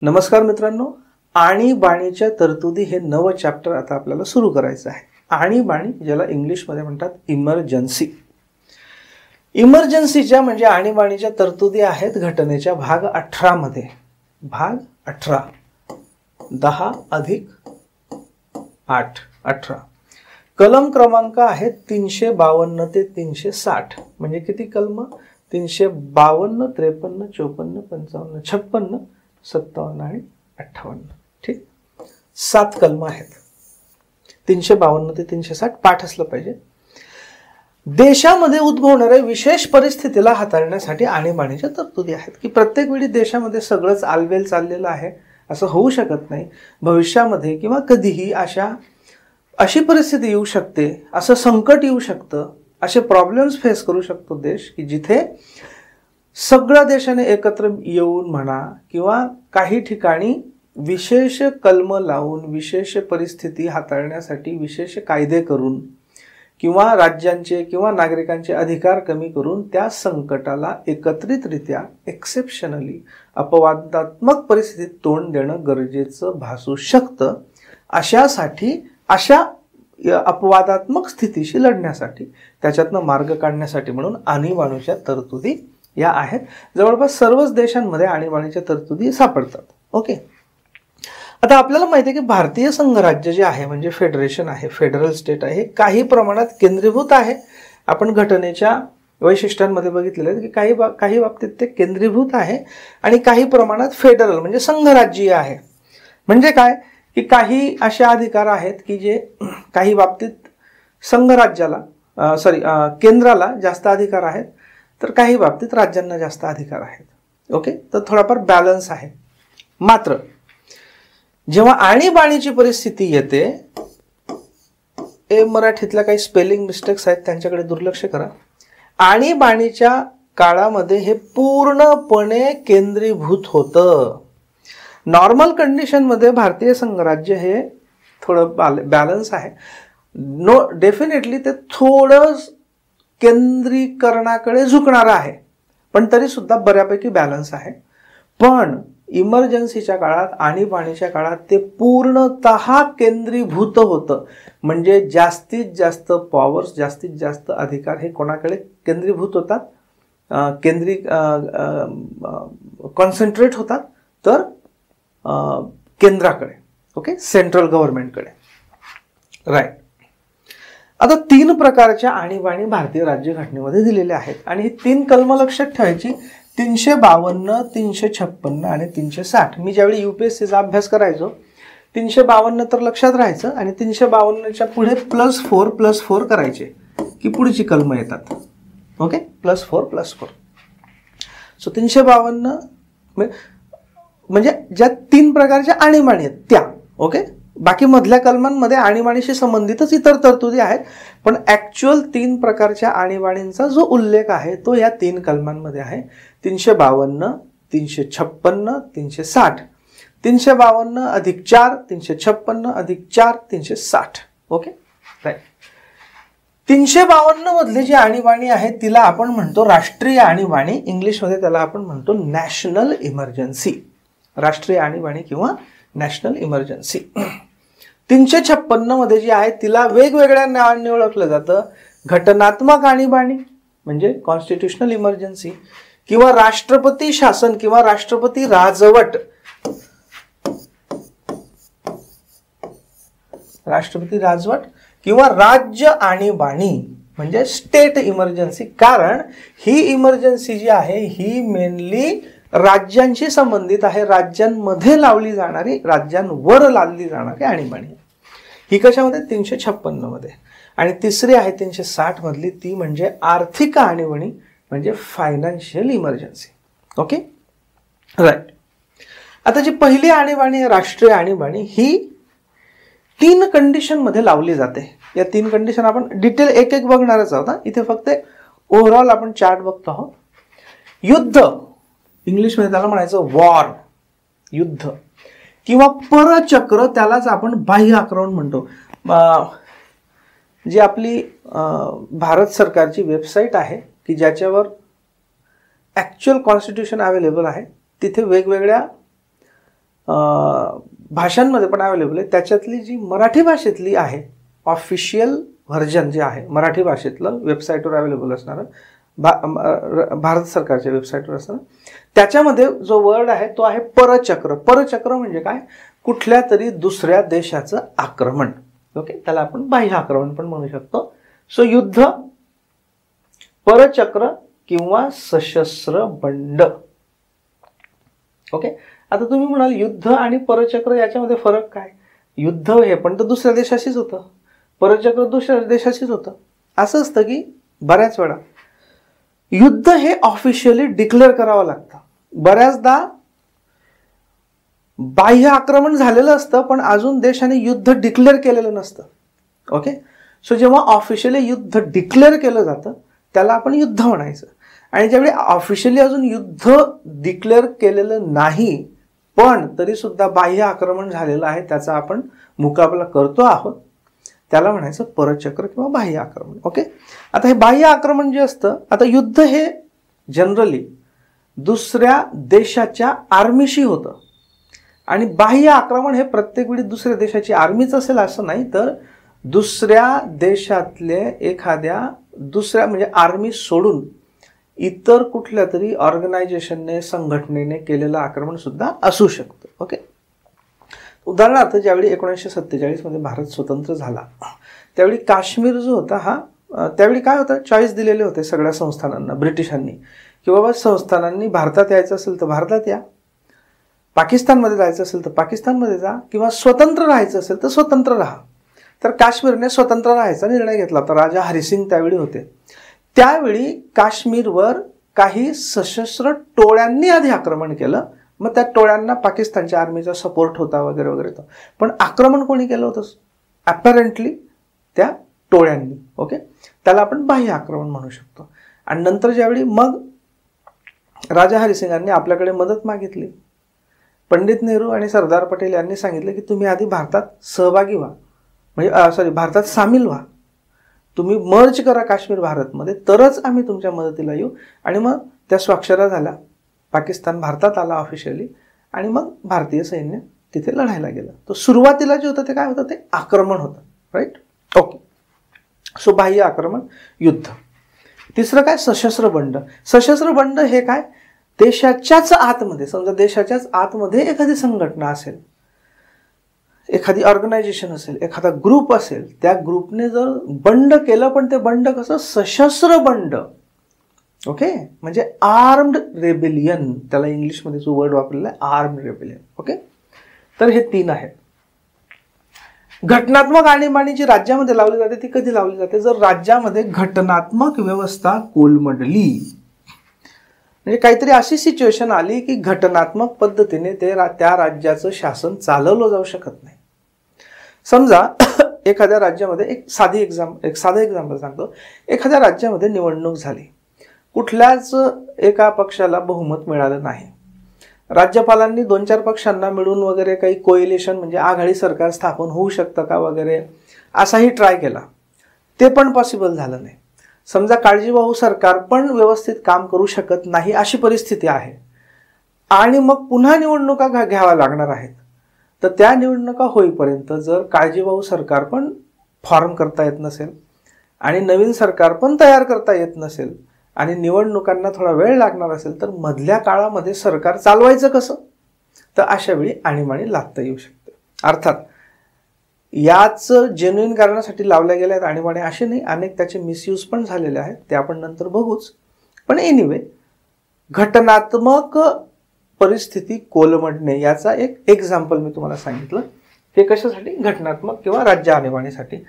नमस्कार मित्रांनो, आणीबाणीच्या तरतुदी हे नवं चॅप्टर आता आपल्याला सुरू करायचं आहे. आणीबाणी ज्याला इंग्लिशमध्ये म्हणतात इमर्जन्सी. इमर्जन्सीच्या म्हणजे आणीबाणीच्या तरतुदी आहेत घटनेच्या भाग 18 मध्ये. भाग 18 10 अधिक 8 18. कलम क्रमांक आहेत 352 ते 360. म्हणजे किती कलम? 352 53 54 55 56 57 आणि 58. ठीक, 7 कलम आहेत. 352 ते 360 पाठ असलं पाहिजे. देशामध्ये उद्भवणाऱ्या विशेष परिस्थितीला हाताळण्यासाठी आणीबाणीच्या तरतुदी आहेत. की प्रत्येक वेळी देशामध्ये सगळंच आलबेल चाललेलं आहे असं होऊ शकत नाही. भविष्यामध्ये किंवा कधीही अशी परिस्थिती येऊ शकते, असं संकट येऊ शकतं, असे प्रॉब्लेम्स फेस करू शकतो देश की जिथे सगळ्या देशाने एकत्र येऊन म्हणा किंवा काही ठिकाणी विशेष कलम लावून विशेष परिस्थिती हाताळण्यासाठी विशेष कायदे करून किंवा राज्यांचे किंवा नागरिकांचे अधिकार कमी करून त्या संकटाला एकत्रितरित्या एक्सेप्शनली अपवादात्मक परिस्थितीत तोंड देणं गरजेचं भासू शकतं. अशा अपवादात्मक स्थितीशी लढण्यासाठी त्याच्यातनं मार्ग काढण्यासाठी म्हणून आणीबाणीच्या तरतुदी या आहेत. जवळपास सर्वच देशांमध्ये आणीबाणीच्या तरतुदी सापडतात. ओके, आता आपल्याला माहिती आहे की भारतीय संघराज्य जे आहे म्हणजे फेडरेशन आहे, फेडरल स्टेट आहे, काही प्रमाणात केंद्रीभूत आहे. आपण घटनेच्या वैशिष्ट्यांमध्ये बघितलेलं आहे की काही बाबतीत ते केंद्रीभूत आहे आणि काही प्रमाणात फेडरल म्हणजे संघराज्यीय आहे. म्हणजे काय की काही असे अधिकार आहेत की जे काही बाबतीत केंद्राला जास्त अधिकार आहेत तर काही बाबतीत राज्यांना जास्त अधिकार आहेत. ओके, तर थोडाफार बॅलन्स आहे. मात्र जेव्हा आणीबाणीची परिस्थिती येते, मराठीतल्या काही स्पेलिंग मिस्टेक्स आहेत त्यांच्याकडे दुर्लक्ष करा. आणीबाणीच्या काळामध्ये हे पूर्णपणे केंद्रीभूत होतं. नॉर्मल कंडिशनमध्ये भारतीय संघराज्य हे थोडं बॅलन्स आहे. डेफिनेटली ते थोडं केंद्रीकरणाकडे झुकणार आहे, पण तरी सुद्धा बऱ्यापैकी बॅलन्स आहे. पण इमर्जन्सीच्या काळात आणीबाणीच्या काळात ते पूर्णतः केंद्रीभूत होतं. म्हणजे जास्तीत जास्त पॉवर्स, जास्तीत जास्त अधिकार हे कोणाकडे केंद्रीभूत होतात, कॉन्सन्ट्रेट होतात तर केंद्राकडे. ओके, सेंट्रल गव्हर्नमेंटकडे. राईट. आता 3 प्रकारच्या आणीबाणी भारतीय राज्यघटनेमध्ये दिलेल्या आहेत आणि ही 3 कलम लक्षात ठेवायची. 352 356 आणि 360. मी ज्यावेळी UPSCचा अभ्यास करायचो 352 तर लक्षात राहायचं आणि 352च्या पुढे +4 करायचे की पुढची कलम येतात. ओके, +4 सो 352 म्हणजे ज्या 3 प्रकारच्या आणीबाणी आहेत त्या. ओके, बाकी मधल्या कलमांमध्ये आणीबाणीशी संबंधितच इतर तरतुदी आहेत, पण ऍक्च्युअल 3 प्रकारच्या आणीबाणींचा जो उल्लेख आहे तो या 3 कलमांमध्ये आहे. 352 356 360. 352 अधिक 4 356 अधिक 4 360. Okay, right. 352 मधली जी आणीबाणी आहे तिला आपण म्हणतो राष्ट्रीय आणीबाणी. इंग्लिशमध्ये त्याला आपण म्हणतो नॅशनल इमर्जन्सी. राष्ट्रीय आणीबाणी किंवा नॅशनल इमर्जन्सी. 356 मध्ये जी आहे तिला वेगवेगळ्या नावांनी ओळखलं जातं. घटनात्मक आणीबाणी म्हणजे कॉन्स्टिट्यूशनल इमर्जन्सी किंवा राष्ट्रपती शासन किंवा राष्ट्रपती राजवट. किंवा राज्य आणीबाणी म्हणजे स्टेट इमर्जन्सी. कारण ही इमर्जन्सी जी आहे ही मेनली राज्यांशी संबंधित आहे. राज्यांमध्ये लावली जाणारी, राज्यांवर लादली जाणारी आणीबाणी. ही कशामध्ये? 356 मध्ये. आणि तिसरी आहे 360 मधली, ती म्हणजे आर्थिक आणीबाणी म्हणजे फायनान्शियल इमर्जन्सी. Okay, right. आता जी पहिली आणीबाणी आहे राष्ट्रीय आणीबाणी ही 3 कंडिशन मध्ये लावली जाते. या 3 कंडिशन आपण डिटेल एक बघणारच आहोत. इथे फक्त ओव्हरऑल आपण चार्ट बघतो आहोत. युद्ध, इंग्लिशमध्ये त्याला म्हणायचं वॉर, युद्ध किंवा परचक्र, त्यालाच आपण बाह्य आक्रमण म्हणतो. जी आपली भारत सरकारची वेबसाईट आहे की ज्याच्यावर ॲक्च्युअल कॉन्स्टिट्यूशन अवेलेबल आहे, तिथे वेगवेगळ्या भाषांमध्ये पण अवेलेबल आहे. त्याच्यातली जी मराठी भाषेतली आहे ऑफिशियल व्हर्जन जे आहे मराठी भाषेतलं वेबसाईटवर अवेलेबल असणारं भारत सरकारच्या वेबसाईटवर असणारं, त्याच्यामध्ये जो वर्ड आहे तो आहे परचक्र. परचक्र म्हणजे काय? कुठल्या तरी दुसऱ्या देशाचं आक्रमण. ओके, त्याला आपण बाह्य आक्रमण पण म्हणू शकतो. सो युद्ध, परचक्र किंवा सशस्त्र बंड. ओके, आता तुम्ही म्हणाल युद्ध आणि परचक्र याच्यामध्ये फरक काय? युद्ध हे पण तर दुसऱ्या देशाशीच होतं, परचक्र दुसऱ्या देशाशीच होतं. असं असतं की बऱ्याच वेळा युद्ध हे ऑफिशियली डिक्लेअर करावं लागतं. बऱ्याचदा बाह्य आक्रमण झालेलं असतं पण अजून देशाने युद्ध डिक्लेअर केलेलं नसतं. ओके, सो जेव्हा ऑफिशियली युद्ध डिक्लेअर केलं जातं त्याला आपण युद्ध म्हणायचं. आणि ज्यावेळी ऑफिशियली अजून युद्ध डिक्लेअर केलेलं नाही पण तरी सुद्धा बाह्य आक्रमण झालेलं आहे, त्याचा आपण मुकाबला करतो आहोत, त्याला म्हणायचं परचक्र किंवा बाह्य आक्रमण. ओके, आता हे बाह्य आक्रमण जे असतं, आता युद्ध हे जनरली दुसऱ्या देशाच्या आर्मीशी होतं आणि बाह्य आक्रमण हे प्रत्येक वेळी दुसऱ्या देशाची आर्मीच असेल असं नाही, तर दुसऱ्या देशातले एखाद्या दुसऱ्या म्हणजे आर्मी सोडून इतर कुठल्या तरी ऑर्गनायझेशनने संघटनेने केलेलं आक्रमण सुद्धा असू शकतं. ओके, उदाहरणार्थ ज्यावेळी 1947 मध्ये भारत स्वतंत्र झाला त्यावेळी काश्मीर जो होता हा त्यावेळी काय होतं, चॉईस दिलेले होते सगळ्या संस्थानांना ब्रिटिशांनी की बाबा संस्थानांनी भारतात यायचं असेल तर भारतात या, पाकिस्तानमध्ये जायचं असेल तर पाकिस्तानमध्ये जा, किंवा स्वतंत्र राहायचं असेल तर स्वतंत्र राहा. तर काश्मीरने स्वतंत्र राहायचा निर्णय घेतला होता. राजा हरिसिंग त्यावेळी होते. त्यावेळी काश्मीरवर काही सशस्त्र टोळ्यांनी आधी आक्रमण केलं, मग त्या टोळ्यांना पाकिस्तानच्या आर्मीचा सपोर्ट होता वगैरे वगैरे. पण आक्रमण कोणी केलं होतं? अपॅरेंटली त्या टोळ्यांनी. ओके, त्याला आपण बाह्य आक्रमण म्हणू शकतो. आणि नंतर ज्यावेळी मग राजा हरिसिंगांनी आपल्याकडे मदत मागितली, पंडित नेहरू आणि सरदार पटेल यांनी सांगितलं की तुम्ही आधी भारतात सहभागी व्हा, म्हणजे भारतात सामील व्हा, तुम्ही मर्ज करा काश्मीर भारतमध्ये, तरच आम्ही तुमच्या मदतीला येऊ. आणि मग त्या स्वाक्षऱ्या झाल्या, पाकिस्तान भारतात आला ऑफिशियली आणि मग भारतीय सैन्य तिथे लढायला गेलं. तर सुरुवातीला जे होतं ते काय होतं, ते आक्रमण होतं. Right, okay. सो बाह्य आक्रमण, युद्ध. तिसरं काय, सशस्त्र बंड. सशस्त्र बंड हे काय, देशाच्याच आतमध्ये, समजा देशाच्याच आतमध्ये एखादी संघटना असेल, एखादी ऑर्गनायझेशन असेल, एखादा ग्रुप असेल, त्या ग्रुपने जर बंड केलं, पण ते बंड कसं, सशस्त्र बंड. ओके, म्हणजे आर्म्ड रेबेलियन, त्याला इंग्लिशमध्ये जो वर्ड वापरलेला आहे आर्म्ड रेबेलियन. ओके, तर हे 3 आहेत. घटनात्मक आणीबाणी जी राज्यामध्ये लावली जाते ती कधी लावली जाते, जर राज्यामध्ये घटनात्मक व्यवस्था कोलमडली, म्हणजे काहीतरी अशी सिच्युएशन आली की घटनात्मक पद्धतीने त्या राज्याचं शासन चालवलं जाऊ शकत नाही. समजा एखाद्या राज्यामध्ये एक साधं एक्झाम्पल सांगतो. एखाद्या राज्यामध्ये निवडणूक झाली, कुठल्याच एका पक्षाला बहुमत मिळालं नाही, राज्यपालांनी 2-4 पक्षांना मिळून वगैरे काही कोएलिशन म्हणजे आघाडी सरकार स्थापन होऊ शकतं का वगैरे असाही ट्राय केला, ते पण पॉसिबल झालं नाही. समजा काळजीवाहू सरकार पण व्यवस्थित काम करू शकत नाही अशी परिस्थिती आहे आणि मग पुन्हा निवडणुका घ्याव्या लागणार आहेत, तर त्या निवडणुका होईपर्यंत जर काळजीवाहू सरकार पण फॉर्म करता येत नसेल आणि नवीन सरकार पण तयार करता येत नसेल आणि निवडणुकांना थोडा वेळ लागणार असेल, तर मधल्या काळामध्ये सरकार चालवायचं कसं, तर अशा वेळी आणीबाणी लादता येऊ शकते. अर्थात याच जेन्युइन कारणासाठी लावल्या गेल्या आहेत आणीबाणी असे नाही, अनेक त्याचे मिसयूज पण झालेले आहेत, ते आपण नंतर बघूच. पण एनिवे, घटनात्मक परिस्थिती कोलमडणे याचा एक एक्झाम्पल मी तुम्हाला सांगितलं. हे कशासाठी, घटनात्मक किंवा राज्य आणीबाणीसाठी.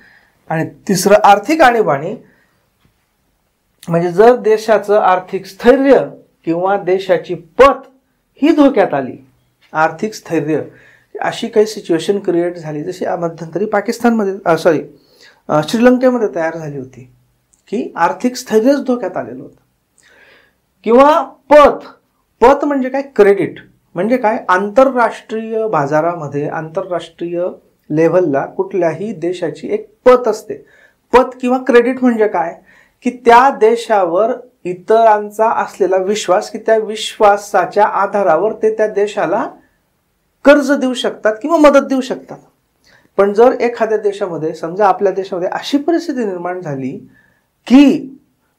आणि तिसरं आर्थिक आणीबाणी, म्हणजे जर देशाचं आर्थिक स्थैर्य किंवा देशाची पत ही धोक्यात आली, आर्थिक स्थैर्य अशी काही सिच्युएशन क्रिएट झाली, जशी मध्यंतरी पाकिस्तानमध्ये श्रीलंकेमध्ये तयार झाली होती की आर्थिक स्थैर्यच धोक्यात आलेलं होतं. किंवा पत म्हणजे काय, क्रेडिट म्हणजे काय, आंतरराष्ट्रीय बाजारामध्ये आंतरराष्ट्रीय लेव्हलला कुठल्याही देशाची एक पत असते. पत किंवा क्रेडिट म्हणजे काय की त्या देशावर इतरांचा असलेला विश्वास, की त्या विश्वासाच्या आधारावर ते त्या देशाला कर्ज देऊ शकतात किंवा मदत देऊ शकतात. पण जर एखाद्या देशामध्ये, समजा आपल्या देशामध्ये अशी परिस्थिती निर्माण झाली की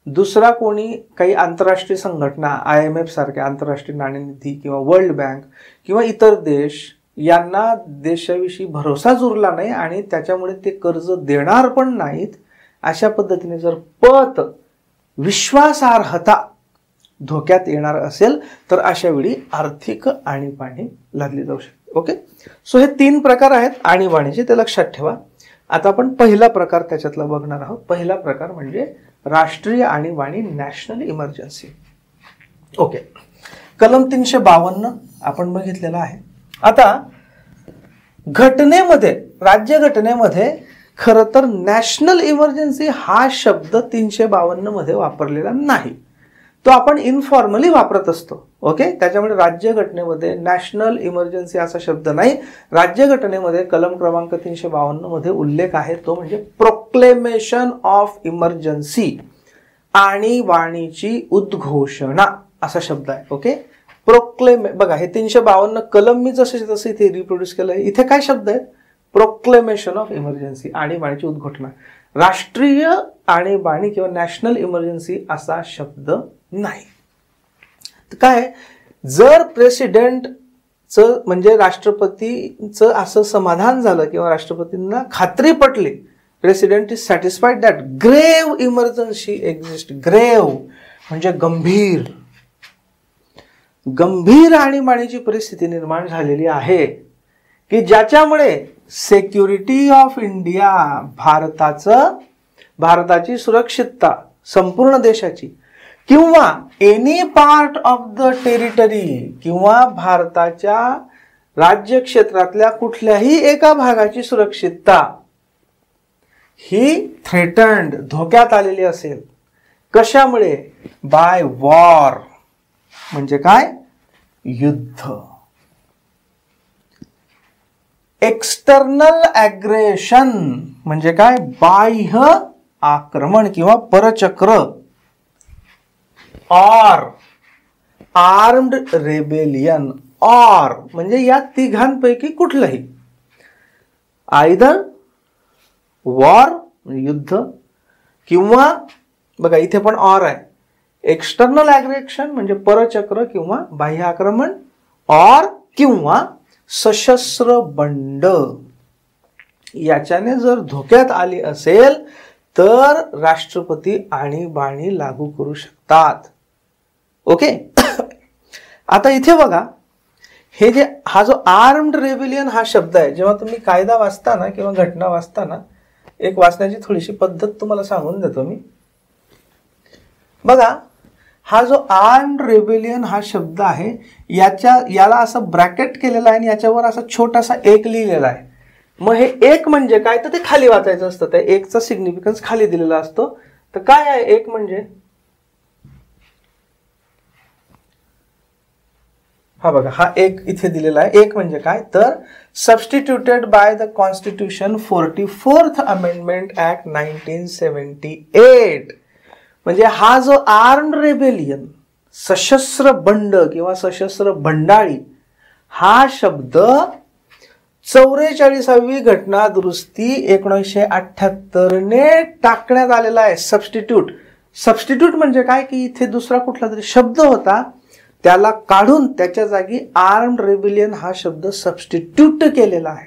दुसरा कोणी काही आंतरराष्ट्रीय संघटना, IMF सारख्या आंतरराष्ट्रीय नाणेनिधी किंवा वर्ल्ड बँक किंवा इतर देश यांना देशाविषयी भरोसाच उरला नाही आणि त्याच्यामुळे ते कर्ज देणार पण नाहीत, अशा पद्धतीने जर पत विश्वासार्हता धोक्यात येणार असेल तर अशा वेळी आर्थिक आणीबाणी लादली जाऊ शकते. ओके, सो हे 3 प्रकार आहेत आणीबाणीचे, ते लक्षात ठेवा. आता आपण पहिला प्रकार त्याच्यातला बघणार आहोत. पहिला प्रकार म्हणजे राष्ट्रीय आणीबाणी, नॅशनल इमर्जन्सी. ओके, कलम 352 आपण बघितलेला आहे. आता घटनेमध्ये, राज्यघटनेमध्ये खरं तर नॅशनल इमर्जन्सी हा शब्द 352 मध्ये वापरलेला नाही, तो आपण इनफॉर्मली वापरत असतो. ओके, त्याच्यामुळे राज्यघटनेमध्ये नॅशनल इमर्जन्सी असा शब्द नाही. राज्यघटनेमध्ये कलम क्रमांक 352 मध्ये उल्लेख आहे तो म्हणजे प्रोक्लेमेशन ऑफ इमर्जन्सी, आणीबाणीची उद्घोषणा असा शब्द आहे. ओके, बघा हे 352 कलम मी जसे तसे इथे रिप्रोड्यूस केलं आहे. इथे काय शब्द आहेत? प्रोक्लेमेशन ऑफ इमर्जन्सी, आणीबाणीची उद्घोषणा. राष्ट्रीय आणीबाणी किंवा नॅशनल इमर्जन्सी असा शब्द नाही. तर काय, जर प्रेसिडेंटचं म्हणजे राष्ट्रपतीचं असं समाधान झालं किंवा राष्ट्रपतींना खात्री पटली, प्रेसिडेंट इज सॅटिस्फाईड दॅट ग्रेव इमर्जन्सी एक्झिस्ट. ग्रेव म्हणजे गंभीर, गंभीर आणीबाणीची परिस्थिती निर्माण झालेली आहे की ज्याच्यामुळे सिक्युरिटी ऑफ इंडिया, भारताची सुरक्षितता संपूर्ण देशाची किंवा any part of the territory किंवा भारताच्या राज्य क्षेत्रातल्या कुठल्याही एका भागाची सुरक्षितता ही थ्रेटन्ड, धोक्यात आलेली असेल. कशामुळे? बाय वॉर, म्हणजे काय? युद्ध. एक्सटर्नल ॲग्रेशन म्हणजे काय? बाह्य आक्रमण किंवा परचक्र. Or armed rebellion. ऑर म्हणजे या तिघांपैकी कुठलंही. आयदर वॉर युद्ध किंवा बघा इथे पण ऑर आहे. एक्सटर्नल ॲग्रेशन म्हणजे परचक्र किंवा बाह्य आक्रमण, ऑर किंवा सशस्त्र बंड. याच्याने जर धोक्यात आली असेल तर राष्ट्रपती आणीबाणी लागू करू शकतात. ओके, आता इथे बघा हे जे हा जो आर्म्ड रेबेलियन हा शब्द आहे, जेव्हा तुम्ही कायदा वाचताना किंवा घटना वाचताना एक वाचण्याची थोडीशी पद्धत तुम्हाला सांगून देतो मी. बघा हा जो आर्म्ड रेबेलियन हा शब्द आहे याला असं ब्रॅकेट केलेला आहे आणि याच्यावर असा छोटासा एक लिहिलेला आहे. मग हे एक म्हणजे काय तर ते खाली वाचायचं असतं. त्या एकचा सिग्निफिकन्स खाली दिलेला असतो. तर काय आहे एक म्हणजे? हा बघा हा एक इथे दिलेला आहे. एक म्हणजे काय तर substituted by the constitution 44th amendment act 1978. म्हणजे हा जो आर्म्ड रेबेलियन, सशस्त्र बंड किंवा सशस्त्र बंडाळी हा शब्द 44वी घटना दुरुस्ती 1978 ने टाकण्यात आलेला आहे. सबस्टिट्यूट म्हणजे काय की इथे दुसरा कुठला तरी शब्द होता त्याला काढून त्याच्या जागी आर्म्ड रेबेलियन हा शब्द सबस्टिट्यूट केलेला आहे.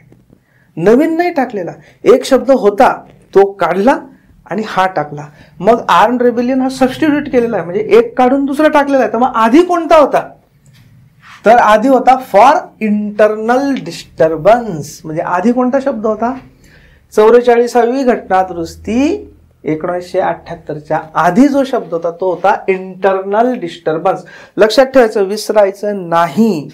नवीन नाही टाकलेला. एक शब्द होता तो काढला आणि हा टाकला. मग आर्म्ड रेबेलियन हा सबस्टिट्यूट केलेला आहे म्हणजे एक काढून दुसरा टाकलेला आहे. तर मग आधी कोणता होता? तर आधी होता फॉर इंटरनल डिस्टर्बन्स. म्हणजे आधी कोणता शब्द होता? 44वी घटना दुरुस्ती 1978च्या आधी जो शब्द होता तो होता इंटरनल डिस्टर्बन्स. लक्षात ठेवायचं, विसरायचं नाही.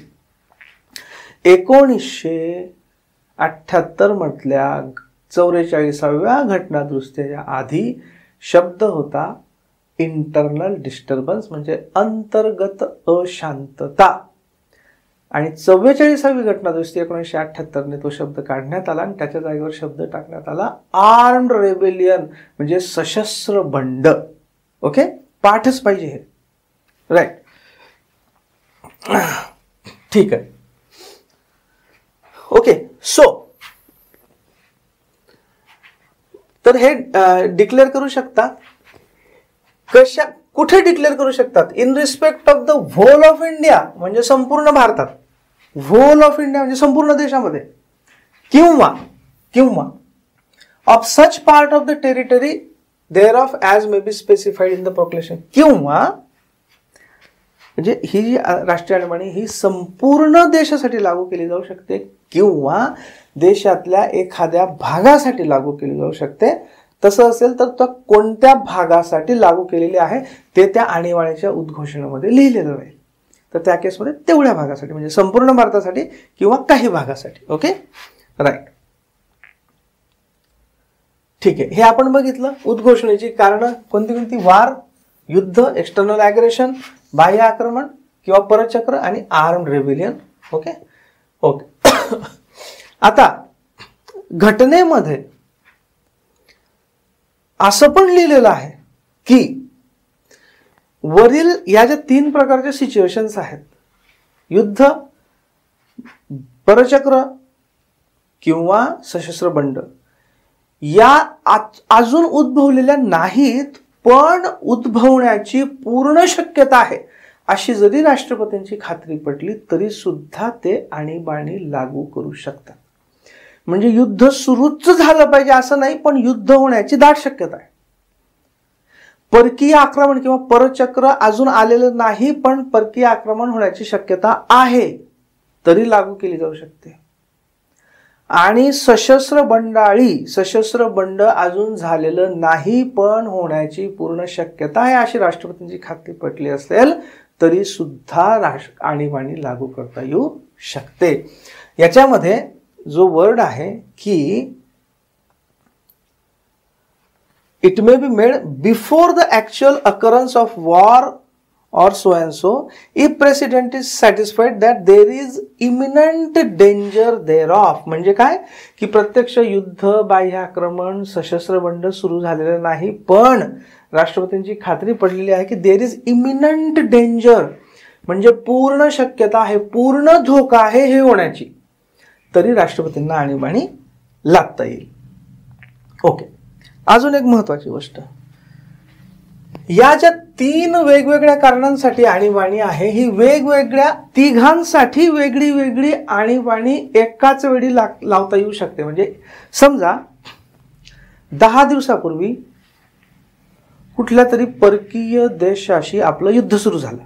1978 मधल्या 44व्या घटना दुरुस्तीच्या आधी शब्द होता इंटरनल डिस्टर्बन्स म्हणजे अंतर्गत अशांतता. आणि 44वी घटना दुरुस्ती 1978 ने तो शब्द काढण्यात आला आणि त्याच्या जागेवर शब्द टाकण्यात आला आर्म्ड रेबेलियन म्हणजे सशस्त्र बंड. ओके, पाठच पाहिजे हे. राईट, ठीक आहे. ओके, सो तर हे डिक्लेअर करू शकता कुठे डिक्लेअर करू शकतात? In respect of the whole of India, म्हणजे संपूर्ण भारतात, व्होल ऑफ इंडिया म्हणजे संपूर्ण देशामध्ये, किंवा of such part of the territory thereof as may be specified in the proclamation, किंवा म्हणजे ही जी राष्ट्रीय आणीबाणी ही संपूर्ण देशासाठी लागू केली जाऊ शकते किंवा देशातल्या एखाद्या भागासाठी लागू केली जाऊ शकते. तसं असेल तर तो कोणत्या भागासाठी लागू केलेली आहे ते त्या आणीबाणीच्या उद्घोषणेमध्ये लिहिलेलं राहील. तर त्या केसमध्ये तेवढ्या भागासाठी म्हणजे संपूर्ण भारतासाठी किंवा काही भागासाठी. ओके, राईट, ठीक आहे. हे आपण बघितलं उद्घोषणेची कारणं कोणती कोणती? वार, युद्ध, एक्सटर्नल ॲग्रेशन, बाह्य आक्रमण किंवा परचक्र आणि आर्म्ड रेबिलियन. Okay okay. आता घटनेमध्ये असं पण लिहिलेलं आहे की वरील या ज्या 3 प्रकारच्या सिच्युएशन्स आहेत, युद्ध, परचक्र किंवा सशस्त्र बंड, या अजून उद्भवलेल्या नाहीत पण उद्भवण्याची पूर्ण शक्यता आहे अशी जरी राष्ट्रपतींची खात्री पटली तरी सुद्धा ते आणीबाणी लागू करू शकतात. म्हणजे युद्ध सुरूच झालं पाहिजे असं नाही, पण युद्ध होण्याची दाट शक्यता आहे. परकीय आक्रमण किंवा परचक्र अजून आलेलं नाही पण परकीय आक्रमण होण्याची शक्यता आहे तरी लागू केली जाऊ शकते. आणि सशस्त्र बंड अजून झालेलं नाही पण होण्याची पूर्ण शक्यता आहे अशी राष्ट्रपतींची खात्री पटली असेल तरी सुद्धा आणीबाणी लागू करता येऊ शकते. याच्यामध्ये जो वर्ड आहे की it may be made before the actual occurrence of war or so and so if president is satisfied that there is imminent danger thereof. म्हणजे काय की प्रत्यक्ष युद्ध, बाह्य आक्रमण, सशस्त्र बंड सुरू झालेलं नाही पण राष्ट्रपतींची खात्री पडलेली आहे की देर इज इमिनंट डेंजर म्हणजे पूर्ण शक्यता आहे, पूर्ण धोका आहे हे होण्याची, तरी राष्ट्रपतींना आणीबाणी लादता येईल. ओके, अजून एक महत्वाची गोष्ट, या ज्या 3 वेगवेगळ्या कारणांसाठी आणीबाणी आहे ही वेगवेगळ्या तिघांसाठी वेगळी वेगळी आणीबाणी एकाच वेळी लावता येऊ शकते. म्हणजे समजा 10 दिवसापूर्वी कुठल्या तरी परकीय देशाशी आपलं युद्ध सुरू झालं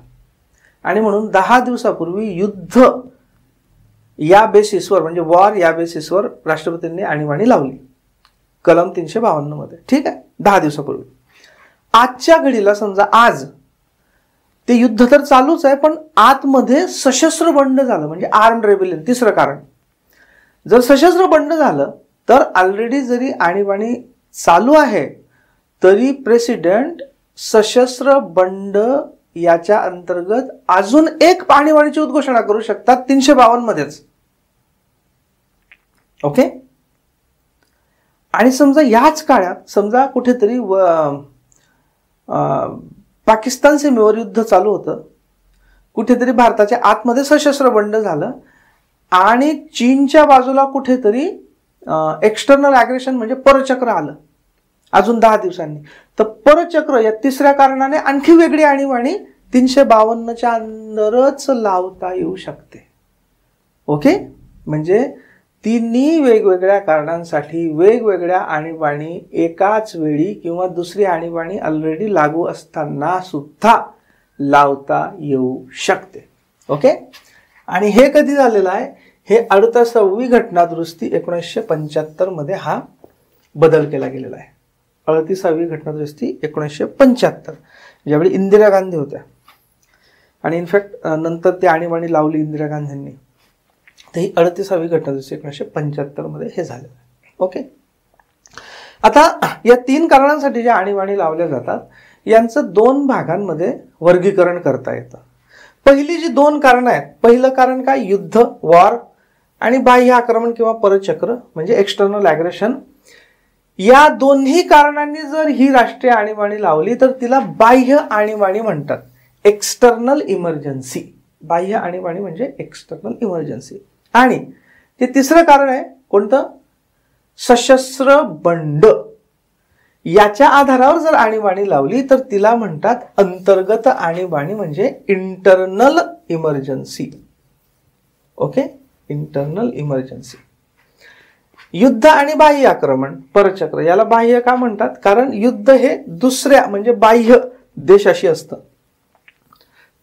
आणि म्हणून 10 दिवसापूर्वी युद्ध या बेसिसवर म्हणजे वॉर या बेसिसवर राष्ट्रपतींनी आणीबाणी लावली कलम 352 मध्ये. ठीक आहे, 10 दिवसापूर्वी. आजच्या घडीला समजा आज ते युद्ध तर चालूच आहे पण आतमध्ये सशस्त्र बंड झालं म्हणजे आर्म्ड रेबिलियन. तिसरं कारण, जर सशस्त्र बंड झालं तर ऑलरेडी जरी आणीबाणी चालू आहे तरी प्रेसिडेंट सशस्त्र बंड याच्या अंतर्गत अजून एक आणीबाणीची उद्घोषणा करू शकतात 352 मध्येच. ओके, आणि समजा याच काळात समजा कुठेतरी पाकिस्तान सीमेवर युद्ध चालू होतं, कुठेतरी भारताच्या आतमध्ये सशस्त्र बंड झालं आणि चीनच्या बाजूला कुठेतरी एक्सटर्नल ॲग्रेशन म्हणजे परचक्र आलं अजून 10 दिवसांनी, तर परचक्र या तिसऱ्या कारणाने आणखी वेगळी आणीबाणी 352च्या अंदरच लावता येऊ शकते. ओके, म्हणजे 3 वेगवेगळ्या कारणांसाठी वेगवेगळ्या आणीबाणी एकाच वेळी किंवा दुसरी आणीबाणी ऑलरेडी लागू असताना सुद्धा लावता येऊ शकते. ओके, आणि हे कधी झालेलं आहे? हे 38वी घटनादुरुस्ती 1975 मध्ये हा बदल केला गेलेला आहे. 38वी घटनादुरुस्ती 1975, ज्यावेळी इंदिरा गांधी होत्या आणि इनफॅक्ट नंतर ती आणीबाणी लावली इंदिरा गांधींनी. तर ही 38वी घटनादुरुस्ती 1975 मध्ये हे झालेलं आहे. ओके, आता या 3 कारणांसाठी ज्या आणीबाणी लावल्या जातात यांचं 2 भागांमध्ये वर्गीकरण करता येतं. पहिली जी 2 कारणं आहेत, पहिलं कारण काय? युद्ध, वॉर, आणि बाह्य आक्रमण किंवा परचक्र म्हणजे एक्सटर्नल ॲग्रेशन. या दोन्ही कारणांनी जर ही राष्ट्रीय आणीबाणी लावली तर तिला बाह्य आणीबाणी म्हणतात, एक्सटर्नल इमर्जन्सी. बाह्य आणीबाणी म्हणजे एक्सटर्नल इमर्जन्सी. आणि हे तिसरं कारण आहे कोणतं? सशस्त्र बंड. याच्या आधारावर जर आणीबाणी लावली तर तिला म्हणतात अंतर्गत आणीबाणी, म्हणजे internal emergency. Okay, internal emergency. युद्ध आणि बाह्य आक्रमण, परचक्र. याला बाह्य का म्हणतात? कारण युद्ध हे दुसऱ्या म्हणजे बाह्य देशाशी असतं.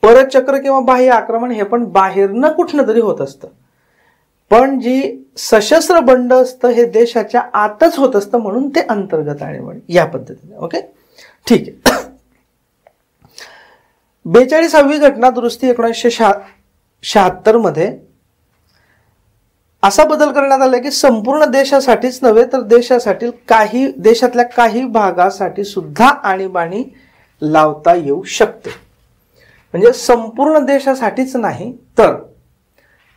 परचक्र किंवा बाह्य आक्रमण हे पण बाहेरनं कुठनं तरी होत असतं. पण जी सशस्त्र बंड असतं हे देशाच्या आतच होत असतं, म्हणून ते अंतर्गत आणीबाणी या पद्धतीने. ओके, ठीक आहे. 42वी घटना दुरुस्ती 1976 मध्ये असा बदल करण्यात आला की संपूर्ण देशासाठीच नव्हे तर देशातल्या काही भागासाठी सुद्धा आणीबाणी लावता येऊ शकते. म्हणजे संपूर्ण देशासाठीच नाही तर,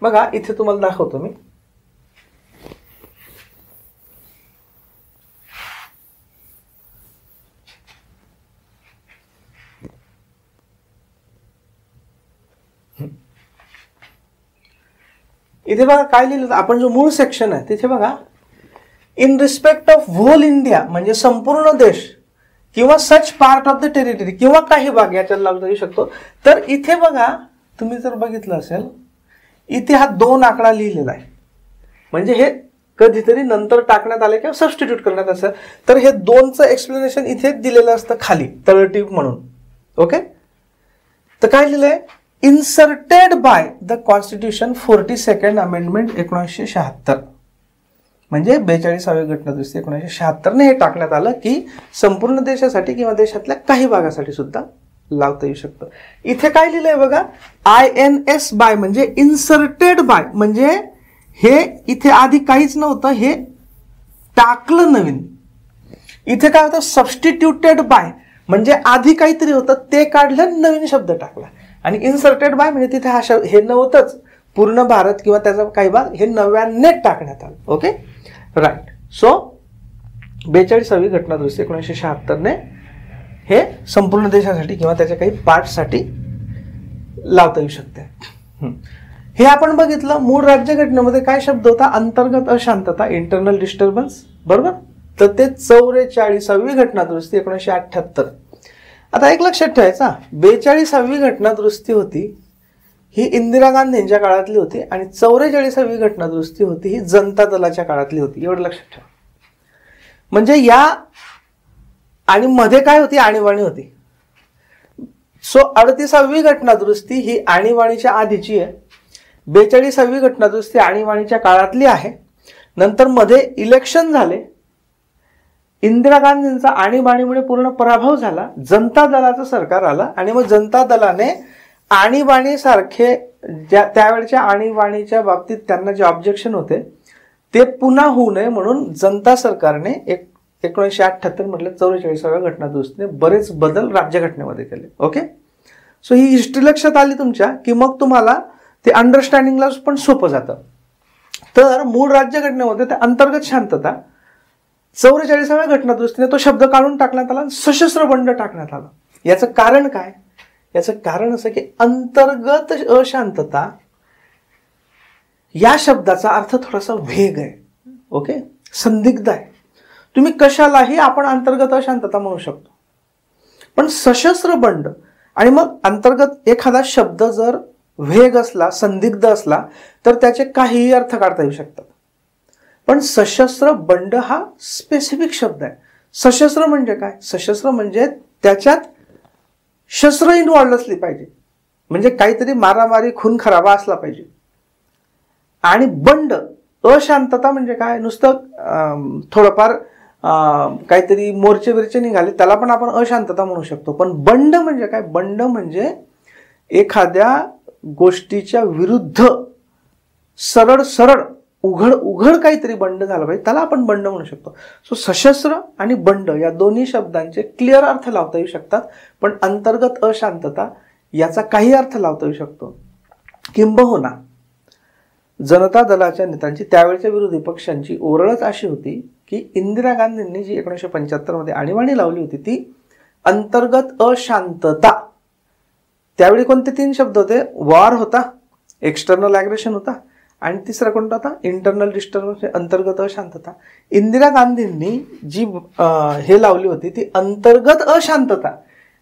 बघा इथे तुम्हाला दाखवतो मी. इथे बघा काय लिहिलं, आपण जो मूळ सेक्शन आहे तिथे बघा, in respect of whole India म्हणजे संपूर्ण देश किंवा such part of the territory किंवा काही भाग याच्यात लागू येऊ शकतो. तर इथे बघा तुम्ही जर बघितलं असेल इथे हा 2 आकडा लिहिलेला आहे, म्हणजे हे कधीतरी नंतर टाकण्यात आले किंवा सबस्टिट्यूट करण्यात असेल तर हे 2चं एक्सप्लेनेशन इथे दिलेलं असतं खाली तळटीप म्हणून. ओके, तर काय लिहिलंय? Inserted by the constitution 42nd amendment 1976. म्हणजे 42वी घटना दुरुस्ती 1976 ने हे टाकण्यात आलं की संपूर्ण देशासाठी किंवा देशातल्या काही भागासाठी सुद्धा लावता येऊ शकतं. इथे काय लिहिलंय बघा, INS बाय म्हणजे इन्सर्टेड बाय, म्हणजे हे इथे आधी काहीच नव्हतं, हे टाकलं नवीन. इथे काय होतं, सबस्टिट्यूटेड बाय म्हणजे आधी काहीतरी होतं ते काढलं, नवीन शब्द टाकला. आणि इन्सर्टेड बाय म्हणजे तिथे हा शब्द हे नव्हतंच, पूर्ण भारत किंवा त्याचा काही भाग हे नव्याने टाकण्यात आलं. Okay, right. सो 42वी घटना दुरुस्ती 1976 ने हे संपूर्ण देशासाठी किंवा त्याच्या काही पार्टसाठी लावता येऊ शकते. हे आपण बघितलं. मूळ राज्यघटनेमध्ये काय शब्द होता? अंतर्गत अशांतता, इंटरनल डिस्टर्बन्स, बरोबर. तर ते 44वी घटना दुरुस्ती 1978. आता एक लक्षात ठेवायचा, 42वी घटना दुरुस्ती होती ही इंदिरा गांधींच्या काळातली होती आणि 44वी घटना दुरुस्ती होती ही जनता दलाच्या काळातली होती. एवढं लक्षात ठेवा. म्हणजे या आणि मध्ये काय होती? आणीबाणी होती. सो 38वी घटना दुरुस्ती ही आणीबाणीच्या आधीची आहे. 42वी घटना दुरुस्ती आणीबाणीच्या काळातली आहे. नंतर मध्ये इलेक्शन झाले, इंदिरा गांधींचा आणीबाणीमुळे पूर्ण पराभव झाला, जनता दलाचं सरकार आलं आणि मग जनता दलाने आणीबाणी सारखे त्यावेळच्या आणीबाणीच्या बाबतीत त्यांना जे ऑब्जेक्शन होते ते पुन्हा होऊ नये म्हणून जनता सरकारने 1978 मधल्या 44व्या घटना दुरुस्तीने बरेच बदल राज्यघटनेमध्ये केले. ओके, सो ही हिस्ट्री लक्षात आली तुमच्या की मग तुम्हाला ते अंडरस्टँडिंगला पण सोपं जातं. तर मूळ राज्यघटनेमध्ये ते अंतर्गत शांतता, 44व्या घटना दुरुस्तीने तो शब्द काढून टाकण्यात आला, सशस्त्र बंड टाकण्यात आला. याचं कारण काय? याचं कारण असं की अंतर्गत अशांतता या शब्दाचा अर्थ थोडासा वेग आहे. ओके, संदिग्ध आहे. तुम्ही कशालाही आपण अंतर्गत अशांतता म्हणू शकतो, पण सशस्त्र बंड आणि मग अंतर्गत एखादा शब्द जर वेग असला, संदिग्ध असला तर त्याचे काहीही अर्थ काढता येऊ शकतात. पण सशस्त्र बंड हा स्पेसिफिक शब्द आहे. सशस्त्र म्हणजे काय? सशस्त्र म्हणजे त्याच्यात शस्त्र इन्व्हॉल्व असली पाहिजे, म्हणजे काहीतरी मारामारी खून खराबा असला पाहिजे. आणि बंड अशांतता म्हणजे काय? नुसतं थोडंफार काहीतरी मोर्चे बिरचे निघाले त्याला पण आपण अशांतता म्हणू शकतो. पण बंड म्हणजे काय? बंड म्हणजे एखाद्या गोष्टीच्या विरुद्ध सरळ सरळ उघड काहीतरी बंड झाला पाहिजे, त्याला आपण बंड म्हणू शकतो. सो सशस्त्र आणि बंड या दोन्ही शब्दांचे क्लिअर अर्थ लावता येऊ शकतात, पण अंतर्गत अशांतता याचा काही अर्थ लावता येऊ शकतो. किंबहुना जनता दलाच्या नेत्यांची, त्यावेळच्या विरोधी पक्षांची ओरळच अशी होती की इंदिरा गांधींनी जी 1975 मध्ये आणीबाणी लावली होती ती अंतर्गत अशांतता. त्यावेळी कोणते 3 शब्द होते? वॉर होता, एक्सटर्नल ॲग्रेशन होता आणि तिसरा कोणता होता, इंटरनल डिस्टर्बन्स, अंतर्गत अशांतता. इंदिरा गांधींनी जी हे लावली होती ती अंतर्गत अशांतता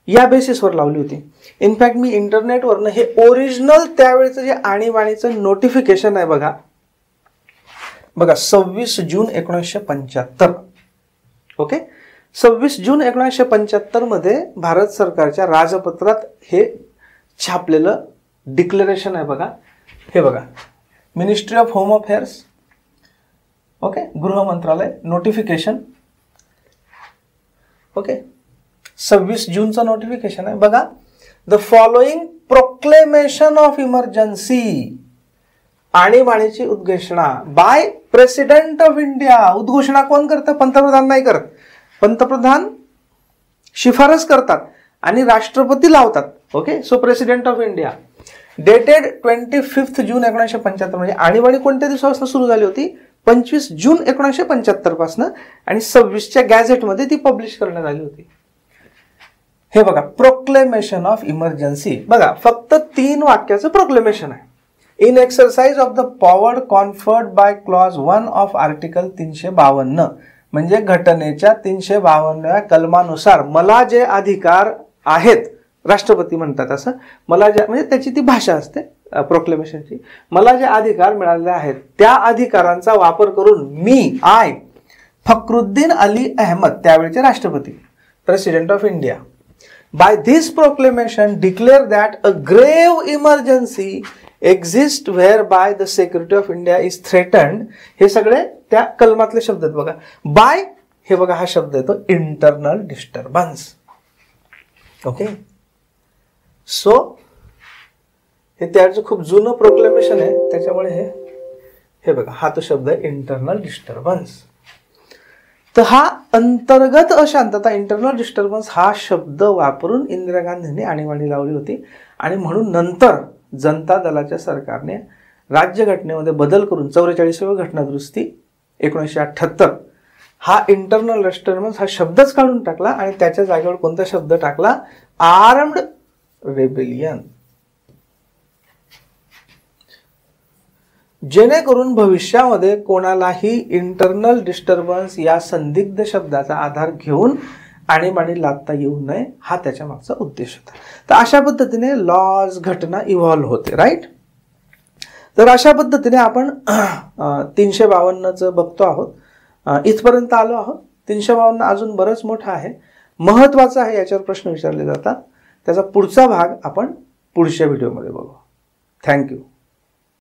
या बेसिसवर लावली होती. इनफॅक्ट मी इंटरनेटवरनं हे ओरिजिनल त्यावेळेचं जे आणीबाणीचं नोटिफिकेशन आहे बघा 26 जून 1975. ओके, 26 जून 1975 मध्ये भारत सरकारच्या राजपत्रात हे छापलेलं डिक्लेरेशन आहे बघा. हे बघा, ministry of home affairs, okay, गृह मंत्रालय, नोटिफिकेशन. ओके, 26 जूनचं नोटिफिकेशन आहे बघा. The following proclamation of emergency, आणीबाणीची उद्घोषणा बाय प्रेसिडेंट ऑफ इंडिया. उद्घोषणा कोण करतं? पंतप्रधान नाही करत. पंतप्रधान शिफारस करतात आणि राष्ट्रपती लावतात. Okay, so president of India. Dated 25 जून 1975. म्हणजे आणीबाणी कोणत्या दिवसापासून सुरू झाली होती? 25 जून 1975 पासून, आणि 26च्या गॅझेटमध्ये ती पब्लिश करण्यात आली होती. हे बघा, प्रोक्लेमेशन ऑफ इमर्जन्सी. बघा, फक्त 3 वाक्याचं प्रोक्लेमेशन आहे. In exercise of the power conferred by clause 1 of article 352. म्हणजे घटनेच्या 352व्या कलमानुसार मला जे अधिकार आहेत, राष्ट्रपती म्हणतात असं, मला जे, म्हणजे त्याची ती भाषा असते प्रोक्लेमेशनची, मला जे अधिकार मिळालेले आहेत त्या अधिकारांचा वापर करून मी फखरुद्दीन अली अहमद, त्यावेळेचे राष्ट्रपती, president of India, by this proclamation declare that a grave emergency exist whereby the security of India is threatened. हे सगळे त्या कलमातले शब्द आहेत बघा. बाय, हे बघा हा शब्द येतो इंटरनल डिस्टर्बन्स. ओके, सो हे त्याचं खूप जुनं प्रोक्लेमेशन आहे, त्याच्यामुळे हे बघा हा तो शब्द आहे इंटरनल डिस्टर्बन्स. तर हा अंतर्गत अशांतता, इंटरनल डिस्टर्बन्स हा शब्द वापरून इंदिरा गांधींनी आणीबाणी लावली होती. आणि म्हणून नंतर जनता दलाच्या सरकारने राज्यघटनेमध्ये बदल करून 44वी घटनादुरुस्ती 1978 हा इंटरनल डिस्टर्बन्स हा शब्दच काढून टाकला आणि त्याच्या जागेवर कोणता शब्द टाकला? Armed rebellion. जेणेकरून भविष्यामध्ये कोणालाही इंटरनल डिस्टर्बन्स या संदिग्ध शब्दाचा आधार घेऊन आणीबाणी लादता येऊ नये, हा त्याच्या मागचा उद्देश होता. तर अशा पद्धतीने लॉज, घटना इव्हॉल्व्ह होते, राईट. तर अशा पद्धतीने आपण 352चं बघतो आहोत, इथपर्यंत आलो आहोत. 352 अजून बरंच मोठं आहे, महत्वाचं आहे, याच्यावर प्रश्न विचारले जातात. त्याचा पुढचा भाग आपण पुढच्या व्हिडिओमध्ये बघू. थँक्यू.